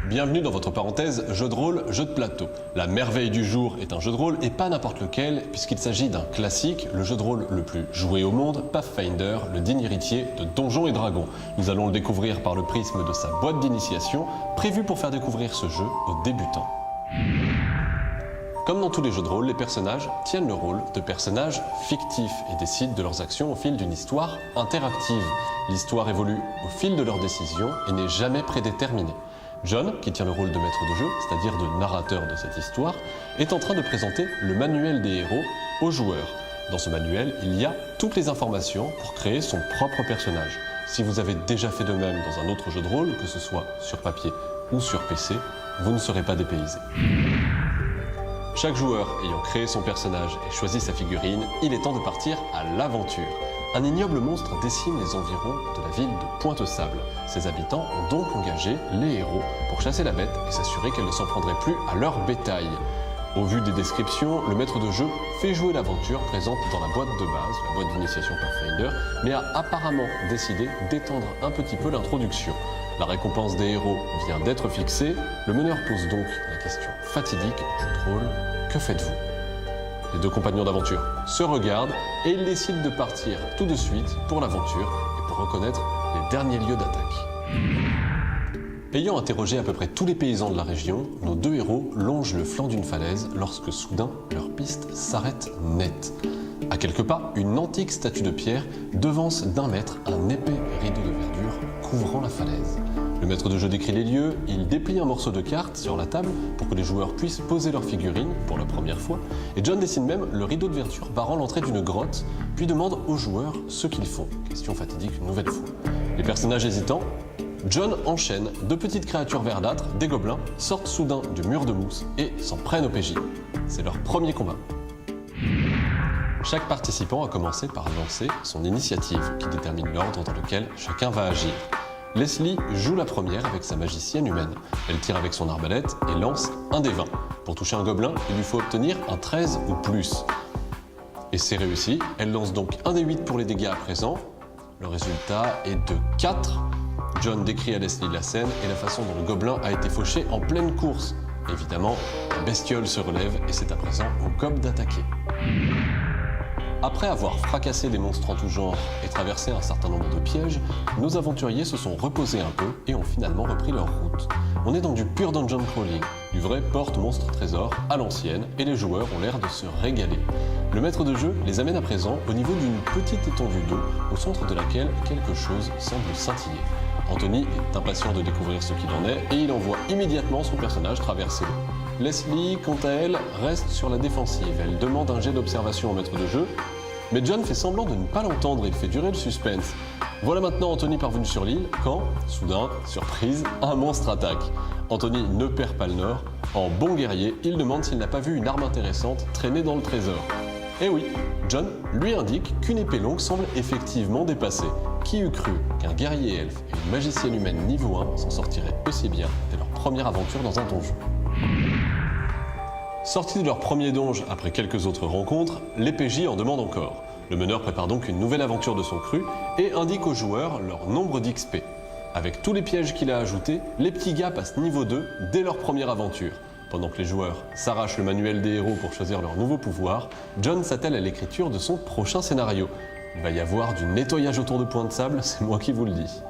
Bienvenue dans votre parenthèse jeu de rôle, jeu de plateau. La merveille du jour est un jeu de rôle et pas n'importe lequel puisqu'il s'agit d'un classique, le jeu de rôle le plus joué au monde, Pathfinder, le digne héritier de Donjons et Dragons. Nous allons le découvrir par le prisme de sa boîte d'initiation, prévue pour faire découvrir ce jeu aux débutants. Comme dans tous les jeux de rôle, les personnages tiennent le rôle de personnages fictifs et décident de leurs actions au fil d'une histoire interactive. L'histoire évolue au fil de leurs décisions et n'est jamais prédéterminée. John, qui tient le rôle de maître de jeu, c'est-à-dire de narrateur de cette histoire, est en train de présenter le manuel des héros aux joueurs. Dans ce manuel, il y a toutes les informations pour créer son propre personnage. Si vous avez déjà fait de même dans un autre jeu de rôle, que ce soit sur papier ou sur PC, vous ne serez pas dépaysé. Chaque joueur ayant créé son personnage et choisi sa figurine, il est temps de partir à l'aventure. Un ignoble monstre décime les environs de la ville de Pointe-Sable. Ses habitants ont donc engagé les héros pour chasser la bête et s'assurer qu'elle ne s'en prendrait plus à leur bétail. Au vu des descriptions, le maître de jeu fait jouer l'aventure présente dans la boîte de base, la boîte d'initiation Pathfinder, mais a apparemment décidé d'étendre un petit peu l'introduction. La récompense des héros vient d'être fixée, le meneur pose donc la question fatidique au jeu de rôle, que faites-vous ? Les deux compagnons d'aventure se regardent et ils décident de partir tout de suite pour l'aventure et pour reconnaître les derniers lieux d'attaque. Ayant interrogé à peu près tous les paysans de la région, nos deux héros longent le flanc d'une falaise lorsque soudain leur piste s'arrête net. À quelques pas, une antique statue de pierre devance d'1 mètre un épais rideau de verdure couvrant la falaise. Le maître de jeu décrit les lieux, il déplie un morceau de carte sur la table pour que les joueurs puissent poser leurs figurines pour la première fois, et John dessine même le rideau de verdure barrant l'entrée d'une grotte, puis demande aux joueurs ce qu'ils font. Question fatidique une nouvelle fois. Les personnages hésitant, John enchaîne, deux petites créatures verdâtres, des gobelins, sortent soudain du mur de mousse et s'en prennent au PJ. C'est leur premier combat. Chaque participant a commencé par lancer son initiative, qui détermine l'ordre dans lequel chacun va agir. Leslie joue la première avec sa magicienne humaine. Elle tire avec son arbalète et lance un des 20. Pour toucher un gobelin, il lui faut obtenir un 13 ou plus. Et c'est réussi, elle lance donc un des 8 pour les dégâts à présent. Le résultat est de 4. John décrit à Leslie la scène et la façon dont le gobelin a été fauché en pleine course. Évidemment, la bestiole se relève et c'est à présent au gobe d'attaquer. Après avoir fracassé des monstres en tout genre et traversé un certain nombre de pièges, nos aventuriers se sont reposés un peu et ont finalement repris leur route. On est dans du pur dungeon crawling, du vrai porte-monstre-trésor à l'ancienne et les joueurs ont l'air de se régaler. Le maître de jeu les amène à présent au niveau d'une petite étendue d'eau au centre de laquelle quelque chose semble scintiller. Anthony est impatient de découvrir ce qu'il en est et il envoie immédiatement son personnage traverser l'eau. Leslie, quant à elle, reste sur la défensive. Elle demande un jet d'observation au maître de jeu, mais John fait semblant de ne pas l'entendre et il fait durer le suspense. Voilà maintenant Anthony parvenu sur l'île quand, soudain, surprise, un monstre attaque. Anthony ne perd pas le nord. En bon guerrier, il demande s'il n'a pas vu une arme intéressante traîner dans le trésor. Et oui, John lui indique qu'une épée longue semble effectivement dépassée. Qui eût cru qu'un guerrier elfe et une magicienne humaine niveau 1 s'en sortiraient aussi bien dès leur première aventure dans un donjon. Sortis de leur premier donjon après quelques autres rencontres, les PJ en demandent encore. Le meneur prépare donc une nouvelle aventure de son cru et indique aux joueurs leur nombre d'XP. Avec tous les pièges qu'il a ajoutés, les petits gars passent niveau 2 dès leur première aventure. Pendant que les joueurs s'arrachent le manuel des héros pour choisir leur nouveau pouvoir, John s'attelle à l'écriture de son prochain scénario. Il va y avoir du nettoyage autour de Pointe-Sable, c'est moi qui vous le dis.